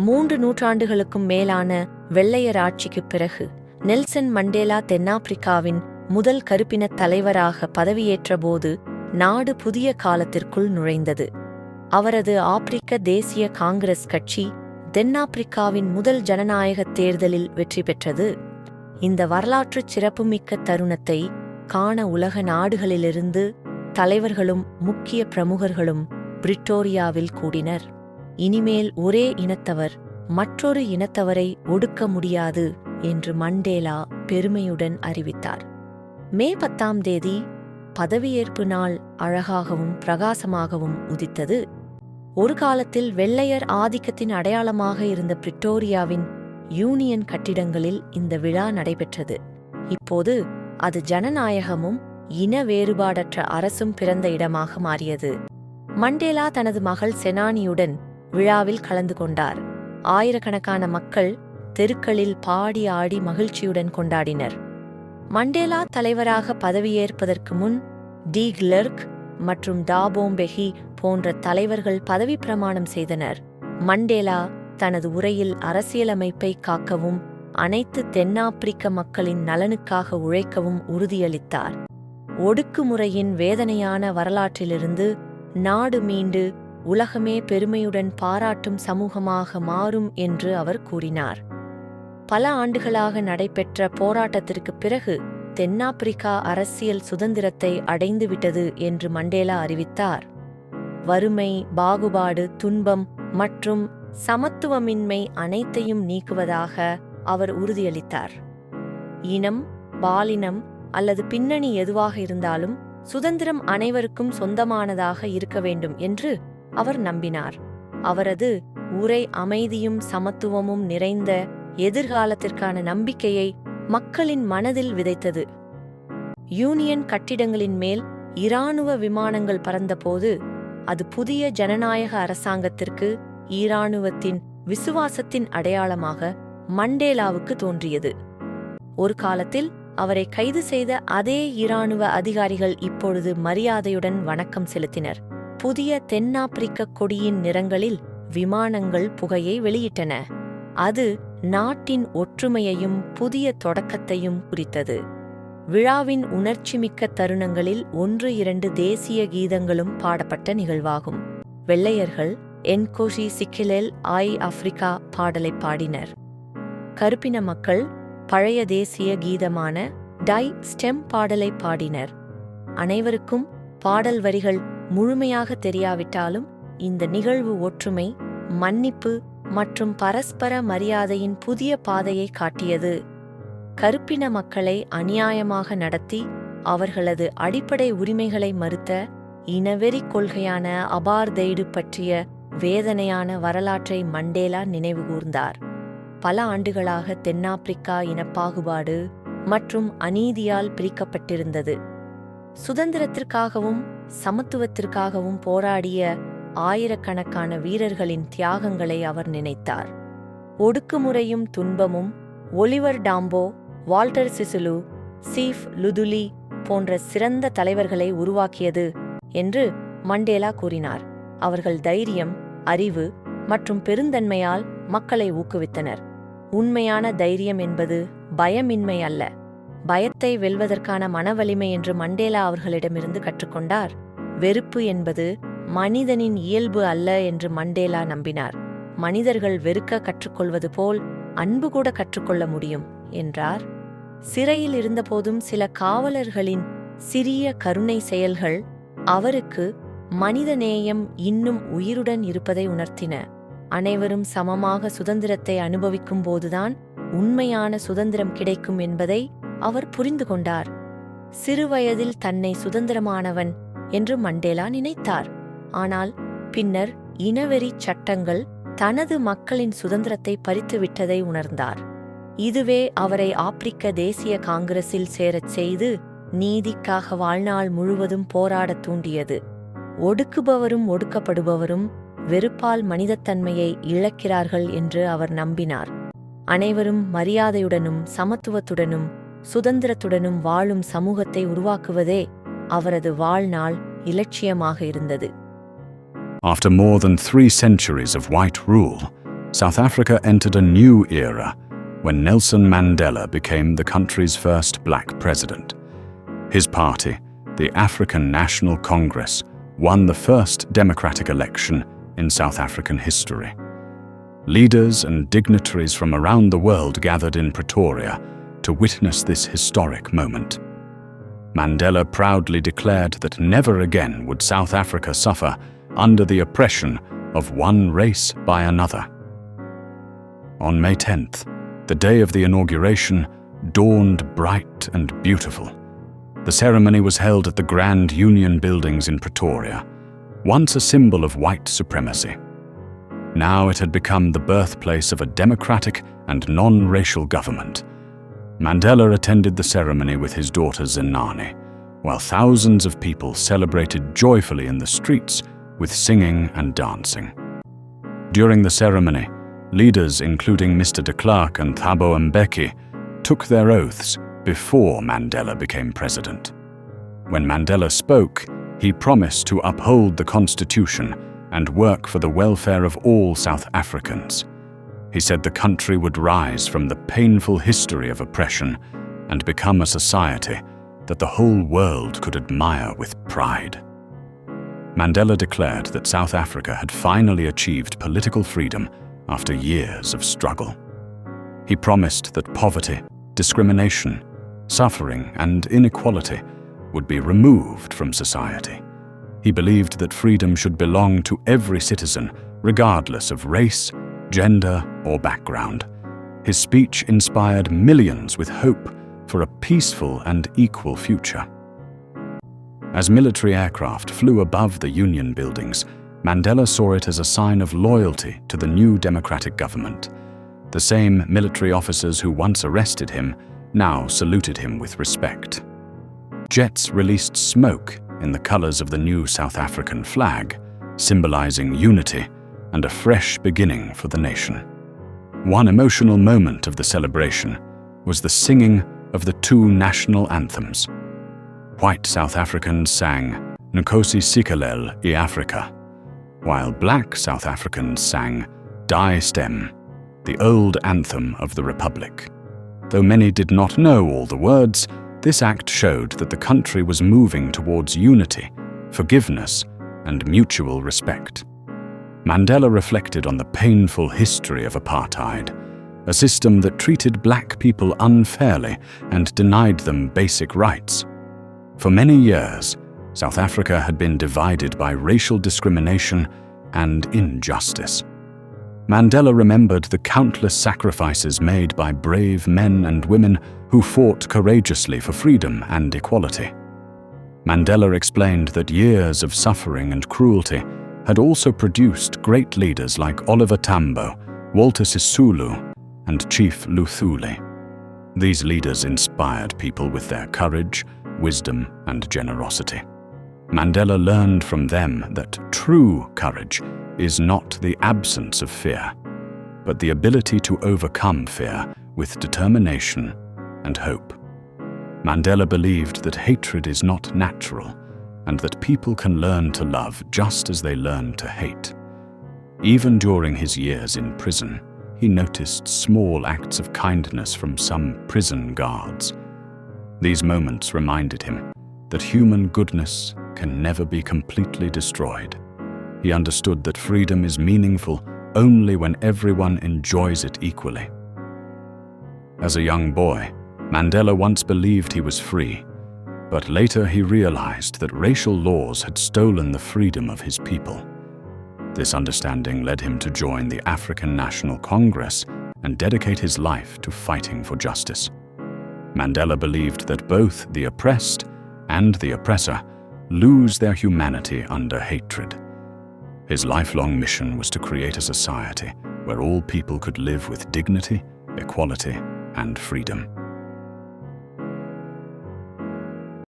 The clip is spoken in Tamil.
3 நூற்றாண்டுகளுக்கும் மேலான வெள்ளையர் ஆட்சிக்குப் பிறகு நெல்சன் மண்டேலா தென்னாப்பிரிக்காவின் முதல் கருப்பினத் தலைவராக பதவியேற்றபோது நாடு புதிய காலத்திற்குள் நுழைந்தது. அவரது ஆப்பிரிக்க தேசிய காங்கிரஸ் கட்சி தென்னாப்பிரிக்காவின் முதல் ஜனநாயகத் தேர்தலில் வெற்றி பெற்றது. இந்த வரலாற்றுச் சிறப்புமிக்க தருணத்தை காண உலக நாடுகளிலிருந்து தலைவர்களும் முக்கிய பிரமுகர்களும் பிரிட்டோரியாவில் கூடினர். இனிமேல் ஒரே இனத்தவர் மற்றொரு இனத்தவரை ஒடுக்க முடியாது என்று மண்டேலா பெருமையுடன் அறிவித்தார். மே 10ஆம் தேதி பதவியேற்பு நாள் அழகாகவும் பிரகாசமாகவும் உதித்தது. ஒரு காலத்தில் வெள்ளையர் ஆதிக்கத்தின் அடையாளமாக இருந்த பிரிட்டோரியாவின் யூனியன் கட்டிடங்களில் இந்த விழா நடைபெற்றது. இப்போது அது ஜனநாயகமும் இன வேறுபாடற்ற அரசும் பிறந்த இடமாக மாறியது. மண்டேலா தனது மகள் செனானியுடன் விழாவில் கலந்து கொண்டார். ஆயிரக்கணக்கான மக்கள் தெருக்களில் பாடி ஆடி மகிழ்ச்சியுடன் கொண்டாடினர். மண்டேலா தலைவராக பதவியேற்பதற்கு முன் டி கிளர்க் மற்றும் டாபோம்பெஹி போன்ற தலைவர்கள் பதவி பிரமாணம் செய்தனர். மண்டேலா தனது உரையில் அரசியலமைப்பை காக்கவும் அனைத்து தென்னாப்பிரிக்க மக்களின் நலனுக்காக உழைக்கவும் உறுதியளித்தார். ஒடுக்குமுறையின் வேதனையான வரலாற்றிலிருந்து நாடு மீண்டு உலகமே பெருமையுடன் பாராட்டும் சமூகமாக மாறும் என்று அவர் கூறினார். பல ஆண்டுகளாக நடைபெற்ற போராட்டத்திற்குப் பிறகு தென்னாப்பிரிக்கா அரசியல் சுதந்திரத்தை அடைந்துவிட்டது என்று மண்டேலா அறிவித்தார். வறுமை, பாகுபாடு, துன்பம் மற்றும் சமத்துவமின்மை அனைத்தையும் நீக்குவதாக அவர் உறுதியளித்தார். இனம், பாலினம் அல்லது பின்னணி எதுவாக இருந்தாலும் சுதந்திரம் அனைவருக்கும் சொந்தமானதாக இருக்க வேண்டும் என்று அவர் நம்பினார். அவரது உரை அமைதியும் சமத்துவமும் நிறைந்த எதிர்காலத்திற்கான நம்பிக்கையை மக்களின் மனதில் விதைத்தது. யூனியன் கட்டிடங்களின் மேல் இராணுவ விமானங்கள் பறந்தபோது அது புதிய ஜனநாயக அரசாங்கத்திற்கு ஈராணுவத்தின் விசுவாசத்தின் அடையாளமாக மண்டேலாவுக்கு தோன்றியது. ஒரு காலத்தில் அவரை கைது செய்த அதே இராணுவ அதிகாரிகள் இப்பொழுது மரியாதையுடன் வணக்கம் செலுத்தினர். புதிய தென்னாப்பிரிக்க கொடியின் நிறங்களில் விமானங்கள் புகையை வெளியிட்டன. அது நாட்டின் ஒற்றுமையையும் புதிய தொடக்கத்தையும் குறித்தது. விழாவின் உணர்ச்சிமிக்க தருணங்களில் 1-2 தேசிய கீதங்களும் பாடப்பட்ட நிகழ்வாகும். வெள்ளையர்கள் என்கோஷி சிக்கிலெல் ஐ ஆப்பிரிக்கா பாடலை பாடினர். கருப்பின மக்கள் பழைய தேசிய கீதமான டை ஸ்டெம் பாடலை பாடினர். அனைவருக்கும் பாடல் வரிகள் முழுமையாக தெரியாவிட்டாலும் இந்த நிகழ்வு ஒற்றுமை, மன்னிப்பு மற்றும் பரஸ்பர மரியாதையின் புதிய பாதையை காட்டியது. கருப்பின மக்களை அநியாயமாக நடத்தி அவர்களது அடிப்படை உரிமைகளை மறுத்த இனவெறி கொள்கையான அபார்தைடு பற்றிய வேதனையான வரலாற்றை மண்டேலா நினைவுகூர்ந்தார். பல ஆண்டுகளாக தென்னாப்பிரிக்கா இனப்பாகுபாடு மற்றும் அநீதியால் பிரிக்கப்பட்டிருந்தது. சுதந்திரத்திற்காகவும் சமத்துவத்திற்காகவும் போராடிய ஆயிரக்கணக்கான வீரர்களின் தியாகங்களை அவர் நினைத்தார். ஒடுக்குமுறையும் துன்பமும் ஒலிவர் டாம்போ, வால்டர் சிசுலு, சீஃப் லுதுலி போன்ற சிறந்த தலைவர்களை உருவாக்கியது என்று மண்டேலா கூறினார். அவர்கள் தைரியம், அறிவு மற்றும் பெருந்தன்மையால் மக்களை ஊக்குவித்தனர். உண்மையான தைரியம் என்பது பயமின்மை அல்ல, பயத்தை வெல்வதற்கான மனவலிமை என்று மண்டேலா அவர்களிடமிருந்து கற்றுக்கொண்டார். வெறுப்பு என்பது மனிதனின் இயல்பு அல்ல என்று மண்டேலா நம்பினார். மனிதர்கள் வெறுக்க கற்றுக்கொள்வது போல் அன்பு கூட கற்றுக்கொள்ள முடியும் என்றார். சிறையில் இருந்தபோதும் சில காவலர்களின் சிறிய கருணை செயல்கள் அவருக்கு மனிதநேயம் இன்னும் உயிருடன் இருப்பதை உணர்த்தின. அனைவரும் சமமாக சுதந்திரத்தை அனுபவிக்கும் போதுதான் உண்மையான சுதந்திரம் கிடைக்கும் என்பதை அவர் புரிந்து கொண்டார். சிறுவயதில் தன்னை சுதந்திரமானவன் என்று மண்டேலா நினைத்தார். ஆனால் பின்னர் இனவெறி சட்டங்கள் தனது மக்களின் சுதந்திரத்தை பறித்துவிட்டதை உணர்ந்தார். இதுவே அவரை ஆப்பிரிக்க தேசிய காங்கிரஸில் சேரச் செய்து நீதிக்காக வாழ்நாள் முழுவதும் போராடத் தூண்டியது. ஒடுக்குபவரும் ஒடுக்கப்படுபவரும் வெறுப்பால் மனிதத்தன்மையை இழக்கிறார்கள் என்று அவர் நம்பினார். அனைவரும் மரியாதையுடனும் சமத்துவத்துடனும் சுதந்திரத்துடனும் வாழும் சமூகத்தை உருவாக்குவதே அவரது வாழ்நாள் இலட்சியமாக இருந்தது. After more than 3 centuries of white rule, South Africa entered a new era when Nelson Mandela became the country's first black president. His party, the African National Congress, won the first democratic election in South African history. Leaders and dignitaries from around the world gathered in Pretoria to witness this historic moment. Mandela proudly declared that never again would South Africa suffer under the oppression of one race by another. On May 10th, the day of the inauguration, dawned bright and beautiful. The ceremony was held at the Grand Union Buildings in Pretoria, once a symbol of white supremacy. Now it had become the birthplace of a democratic and non-racial government. Mandela attended the ceremony with his daughter Zenani, while thousands of people celebrated joyfully in the streets with singing and dancing. During the ceremony, leaders including Mr. de Klerk and Thabo Mbeki took their oaths before Mandela became president. When Mandela spoke, he promised to uphold the Constitution and work for the welfare of all South Africans. He said the country would rise from the painful history of oppression and become a society that the whole world could admire with pride. Mandela declared that South Africa had finally achieved political freedom after years of struggle. He promised that poverty, discrimination, suffering, and inequality would be removed from society. He believed that freedom should belong to every citizen, regardless of race, gender, or background. His speech inspired millions with hope for a peaceful and equal future. As military aircraft flew above the Union buildings, Mandela saw it as a sign of loyalty to the new democratic government. The same military officers who once arrested him now saluted him with respect. Jets released smoke in the colors of the new South African flag, symbolizing unity and a fresh beginning for the nation. One emotional moment of the celebration was the singing of the two national anthems. White South Africans sang Nkosi Sikelel iAfrika, while black South Africans sang Die Stem, the old anthem of the Republic. Though many did not know all the words, this act showed that the country was moving towards unity, forgiveness, and mutual respect. Mandela reflected on the painful history of apartheid, a system that treated black people unfairly and denied them basic rights. For many years, South Africa had been divided by racial discrimination and injustice. Mandela remembered the countless sacrifices made by brave men and women who fought courageously for freedom and equality. Mandela explained that years of suffering and cruelty had also produced great leaders like Oliver Tambo, Walter Sisulu, and Chief Luthuli. These leaders inspired people with their courage, wisdom, and generosity. Mandela learned from them that true courage is not the absence of fear, but the ability to overcome fear with determination and hope. Mandela believed that hatred is not natural and that people can learn to love just as they learn to hate. Even during his years in prison, he noticed small acts of kindness from some prison guards. These moments reminded him that human goodness can never be completely destroyed. He understood that freedom is meaningful only when everyone enjoys it equally. As a young boy, Mandela once believed he was free, but later he realized that racial laws had stolen the freedom of his people. This understanding led him to join the African National Congress and dedicate his life to fighting for justice. Mandela believed that both the oppressed and the oppressor lose their humanity under hatred. His lifelong mission was to create a society where all people could live with dignity, equality, and freedom.